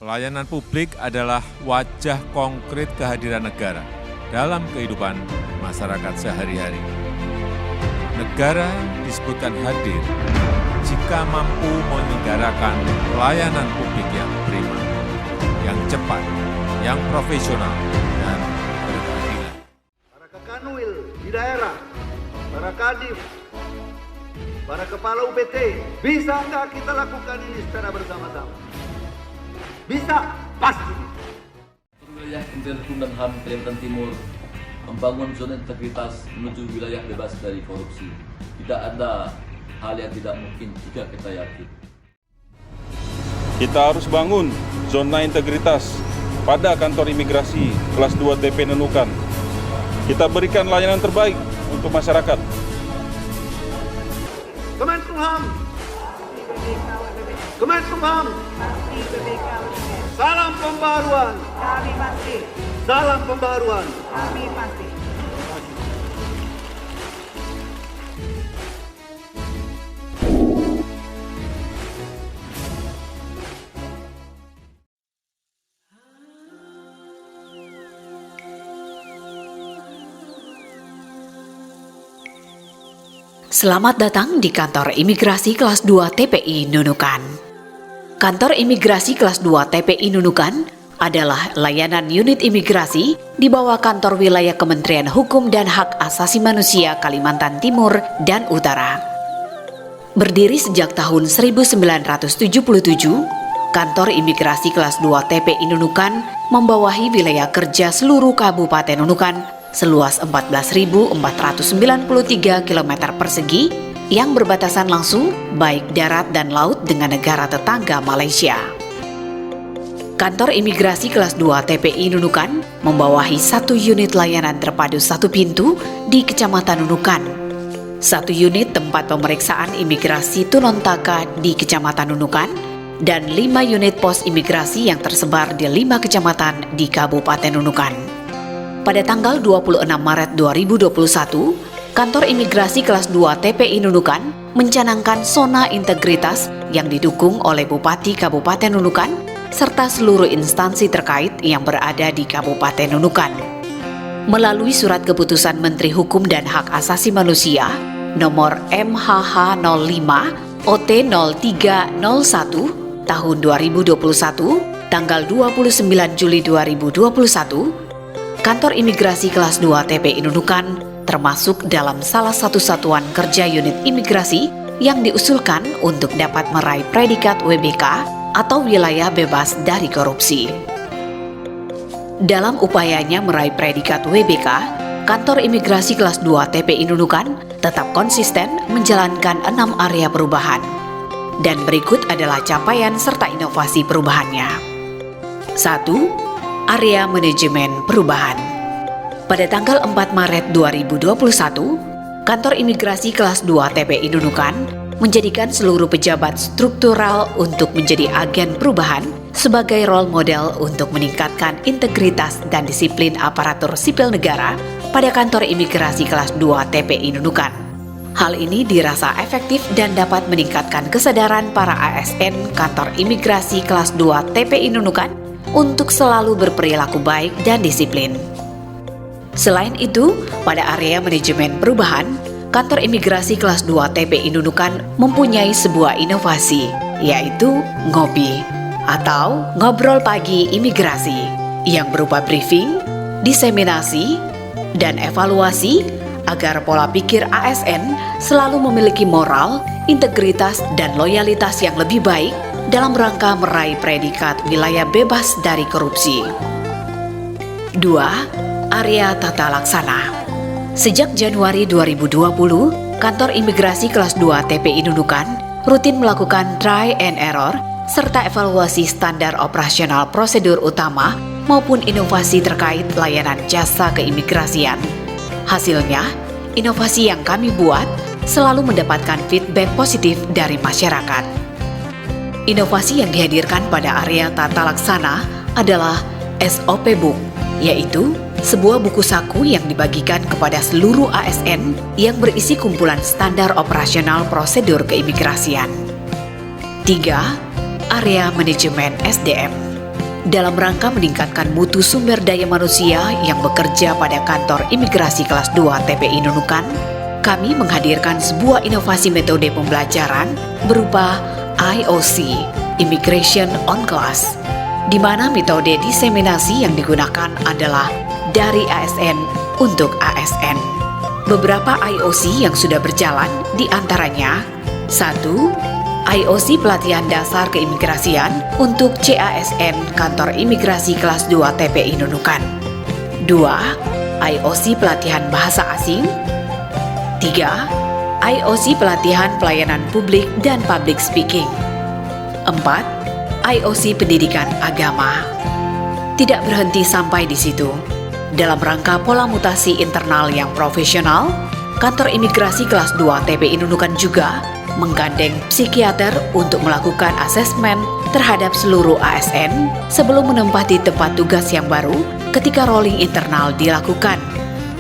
Pelayanan publik adalah wajah konkret kehadiran negara dalam kehidupan masyarakat sehari-hari. Negara disebutkan hadir jika mampu menyelenggarakan pelayanan publik yang prima, yang cepat, yang profesional, dan berkeadilan. Para Kakanwil di daerah, para Kadif, para Kepala UPT, bisa nggak kita lakukan ini secara bersama-sama? Bisa, pasti. Wilayah Kementerian Hukum dan HAM Kalimantan Timur membangun zona integritas menuju wilayah bebas dari korupsi. Tidak ada hal yang tidak mungkin jika kita yakin. Kita harus bangun zona integritas pada kantor imigrasi kelas 2 TP Nunukan. Kita berikan layanan terbaik untuk masyarakat. Kemenkumham, Kemenkumham, salam pembaruan, Kami pasti, salam pembaruan. kami pasti. Selamat datang di kantor imigrasi kelas 2 TPI Nunukan. Kantor imigrasi kelas 2 TPI Nunukan adalah layanan unit imigrasi di bawah kantor wilayah Kementerian Hukum dan Hak Asasi Manusia Kalimantan Timur dan Utara. Berdiri sejak tahun 1977, kantor imigrasi kelas 2 TPI Nunukan membawahi wilayah kerja seluruh Kabupaten Nunukan seluas 14.493 km persegi yang berbatasan langsung baik darat dan laut dengan negara tetangga Malaysia. Kantor imigrasi kelas 2 TPI Nunukan membawahi satu unit layanan terpadu satu pintu di Kecamatan Nunukan, satu unit tempat pemeriksaan imigrasi Tunontaka di Kecamatan Nunukan, dan 5 unit pos imigrasi yang tersebar di 5 kecamatan di Kabupaten Nunukan. Pada tanggal 26 Maret 2021, kantor imigrasi kelas 2 TPI Nunukan mencanangkan zona integritas yang didukung oleh Bupati Kabupaten Nunukan serta seluruh instansi terkait yang berada di Kabupaten Nunukan. Melalui surat keputusan Menteri Hukum dan Hak Asasi Manusia nomor MHH 05 OT 0301 tahun 2021 tanggal 29 Juli 2021, kantor imigrasi kelas 2 TPI Nunukan termasuk dalam salah satu satuan kerja unit imigrasi yang diusulkan untuk dapat meraih predikat WBK atau wilayah bebas dari korupsi. Dalam upayanya meraih predikat WBK, kantor imigrasi kelas 2 TPI Nunukan tetap konsisten menjalankan 6 area perubahan. Dan berikut adalah capaian serta inovasi perubahannya. 1. Area manajemen perubahan. Pada tanggal 4 Maret 2021, kantor imigrasi kelas 2 TPI Nunukan menjadikan seluruh pejabat struktural untuk menjadi agen perubahan sebagai role model untuk meningkatkan integritas dan disiplin aparatur sipil negara pada kantor imigrasi kelas 2 TPI Nunukan. Hal ini dirasa efektif dan dapat meningkatkan kesadaran para ASN kantor imigrasi kelas 2 TPI Nunukan untuk selalu berperilaku baik dan disiplin. Selain itu, pada area manajemen perubahan, kantor imigrasi kelas 2 TPI Nunukan mempunyai sebuah inovasi, yaitu ngopi atau ngobrol pagi imigrasi yang berupa briefing, diseminasi, dan evaluasi agar pola pikir ASN selalu memiliki moral, integritas, dan loyalitas yang lebih baik dalam rangka meraih predikat wilayah bebas dari korupsi. 2. Area tata laksana. Sejak Januari 2020, kantor imigrasi kelas 2 TPI Nunukan rutin melakukan try and error serta evaluasi standar operasional prosedur utama maupun inovasi terkait layanan jasa keimigrasian. Hasilnya, inovasi yang kami buat selalu mendapatkan feedback positif dari masyarakat. Inovasi yang dihadirkan pada area tata laksana adalah SOP Book, yaitu sebuah buku saku yang dibagikan kepada seluruh ASN yang berisi kumpulan standar operasional prosedur keimigrasian. 3. Area manajemen SDM. dalam rangka meningkatkan mutu sumber daya manusia yang bekerja pada kantor imigrasi kelas 2 TPI Nunukan, kami menghadirkan sebuah inovasi metode pembelajaran berupa IOC, Immigration on Class, di mana metode diseminasi yang digunakan adalah dari ASN untuk ASN. Beberapa IOC yang sudah berjalan diantaranya 1. IOC pelatihan dasar keimigrasian untuk CASN Kantor Imigrasi Kelas 2 TPI Nunukan. 2. IOC pelatihan bahasa asing. 3. IOC pelatihan pelayanan publik dan public speaking. 4. IOC pendidikan agama. Tidak berhenti sampai di situ. Dalam rangka pola mutasi internal yang profesional, Kantor Imigrasi Kelas 2 TPI Nunukan juga menggandeng psikiater untuk melakukan asesmen terhadap seluruh ASN sebelum menempati tempat tugas yang baru ketika rolling internal dilakukan.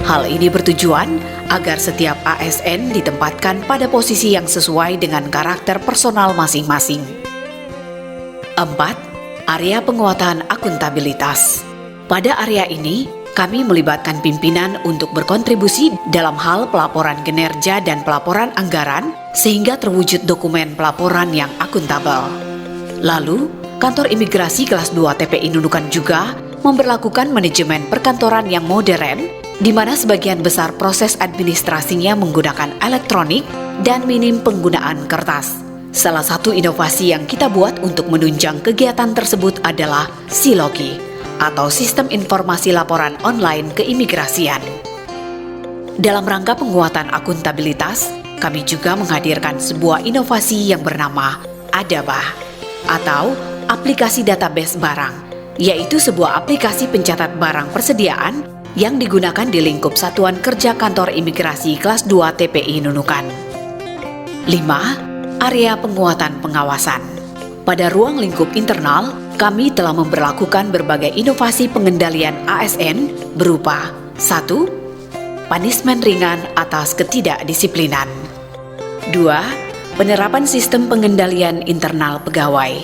Hal ini bertujuan agar setiap ASN ditempatkan pada posisi yang sesuai dengan karakter personal masing-masing. 4. Area penguatan akuntabilitas. Pada area ini, kami melibatkan pimpinan untuk berkontribusi dalam hal pelaporan kinerja dan pelaporan anggaran sehingga terwujud dokumen pelaporan yang akuntabel. Lalu, Kantor Imigrasi Kelas 2 TPI Nunukan juga memberlakukan manajemen perkantoran yang modern, di mana sebagian besar proses administrasinya menggunakan elektronik dan minim penggunaan kertas. Salah satu inovasi yang kita buat untuk menunjang kegiatan tersebut adalah Silogi, atau Sistem Informasi Laporan Online Keimigrasian. Dalam rangka penguatan akuntabilitas, kami juga menghadirkan sebuah inovasi yang bernama Adabah, atau Aplikasi Database Barang, yaitu sebuah aplikasi pencatat barang persediaan yang digunakan di lingkup Satuan Kerja Kantor Imigrasi Kelas 2 TPI Nunukan. 5. Area penguatan pengawasan. Pada ruang lingkup internal, kami telah memberlakukan berbagai inovasi pengendalian ASN berupa 1. Punishment ringan atas ketidakdisiplinan. 2. Penerapan sistem pengendalian internal pegawai.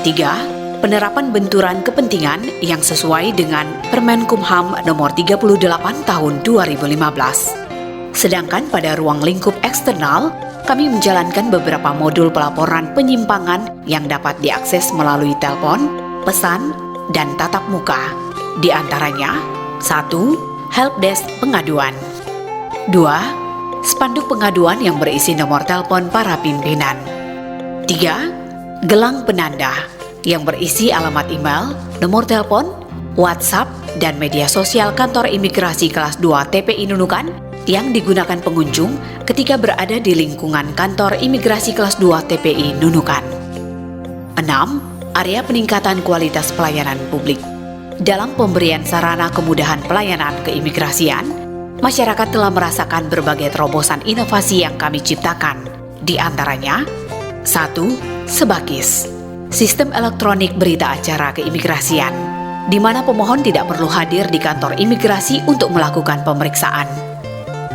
3. Penerapan benturan kepentingan yang sesuai dengan Permenkumham nomor 38 tahun 2015. Sedangkan pada ruang lingkup eksternal, kami menjalankan beberapa modul pelaporan penyimpangan yang dapat diakses melalui telepon, pesan, dan tatap muka. Di antaranya, 1. Helpdesk pengaduan. 2. Spanduk pengaduan yang berisi nomor telepon para pimpinan. 3. Gelang penanda yang berisi alamat email, nomor telepon, WhatsApp, dan media sosial Kantor Imigrasi Kelas 2 TPI Nunukan yang digunakan pengunjung ketika berada di lingkungan Kantor Imigrasi Kelas 2 TPI Nunukan. 6. Area peningkatan kualitas pelayanan publik. Dalam pemberian sarana kemudahan pelayanan keimigrasian, masyarakat telah merasakan berbagai terobosan inovasi yang kami ciptakan. Di antaranya, 1. Sebakis, sistem elektronik berita acara keimigrasian, di mana pemohon tidak perlu hadir di kantor imigrasi untuk melakukan pemeriksaan.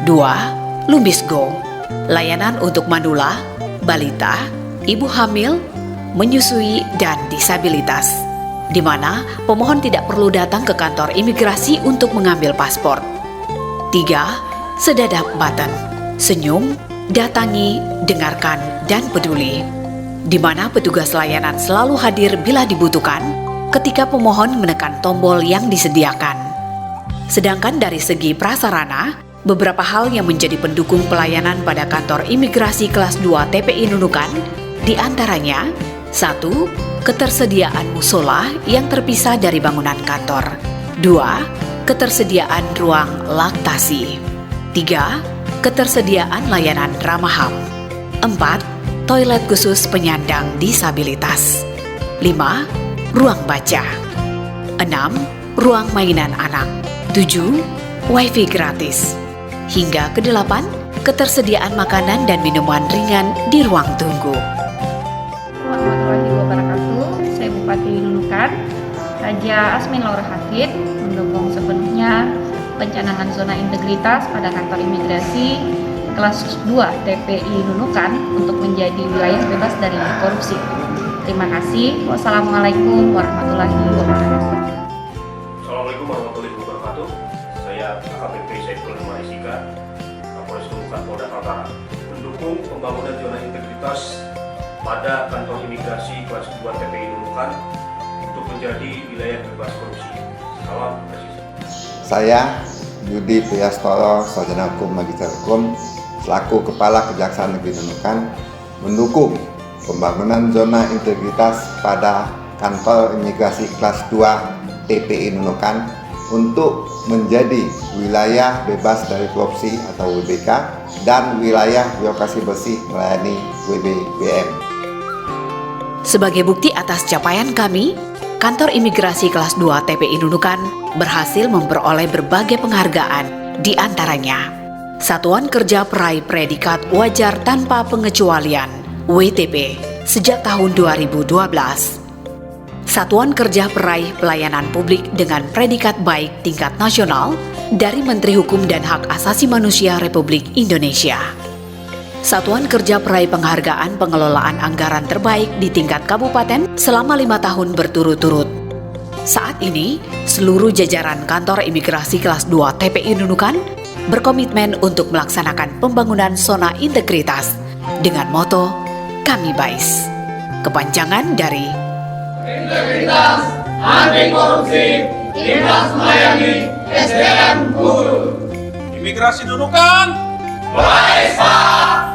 2. Lumbisgo, layanan untuk manula, balita, ibu hamil, menyusui, dan disabilitas, di mana pemohon tidak perlu datang ke kantor imigrasi untuk mengambil paspor. 3. Sedadap button, senyum, datangi, dengarkan, dan peduli, di mana petugas layanan selalu hadir bila dibutuhkan ketika pemohon menekan tombol yang disediakan. Sedangkan dari segi prasarana, beberapa hal yang menjadi pendukung pelayanan pada Kantor Imigrasi Kelas 2 TPI Nunukan, di antaranya 1. Ketersediaan musola yang terpisah dari bangunan kantor. 2. Ketersediaan ruang laktasi. 3. Ketersediaan layanan ramah HAM. 4. Toilet khusus penyandang disabilitas. 5. Ruang baca. 6. Ruang mainan anak. 7. Wifi gratis. Hingga ke-8, ketersediaan makanan dan minuman ringan di ruang tunggu. Warahmatullahi wabarakatuh. Saya Bupati Nunukan, Raja Asmin Laura Hafid, mendukung sepenuhnya pencanangan zona integritas pada Kantor Imigrasi Kelas 2 TPI Nunukan untuk menjadi wilayah bebas dari korupsi. Terima kasih. Wassalamualaikum warahmatullahi wabarakatuh. Assalamualaikum warahmatullahi wabarakatuh. Saya AKBP Saiful Maisika, Kapolres Nunukan Polda Kaltara, mendukung pembangunan zona integritas pada kantor imigrasi kelas 2 TPI Nunukan untuk menjadi wilayah bebas korupsi. Salam Presiden. Saya Yudi Priyastoro, Sarjana Hukum Magister Hukum, selaku Kepala Kejaksaan Negeri Nunukan, mendukung pembangunan zona integritas pada kantor imigrasi kelas 2 TPI Nunukan untuk menjadi wilayah bebas dari korupsi atau WBK dan wilayah birokrasi bersih melayani WBBM. Sebagai bukti atas capaian kami, Kantor Imigrasi Kelas 2 TPI Nunukan berhasil memperoleh berbagai penghargaan, di antaranya Satuan Kerja Peraih Predikat Wajar Tanpa Pengecualian (WTP) sejak tahun 2012, Satuan Kerja Peraih Pelayanan Publik dengan Predikat Baik tingkat nasional dari Menteri Hukum dan Hak Asasi Manusia Republik Indonesia, Satuan Kerja Peraih Penghargaan Pengelolaan Anggaran Terbaik di tingkat kabupaten selama 5 tahun berturut-turut. Saat ini, seluruh jajaran Kantor Imigrasi Kelas 2 TPI Nunukan berkomitmen untuk melaksanakan pembangunan zona integritas dengan moto Kami Bais. Kepanjangan dari Integritas, Anti Korupsi, Ikhlas Melayani, SDM Unggul. Imigrasi Nunukan, Bais Pak!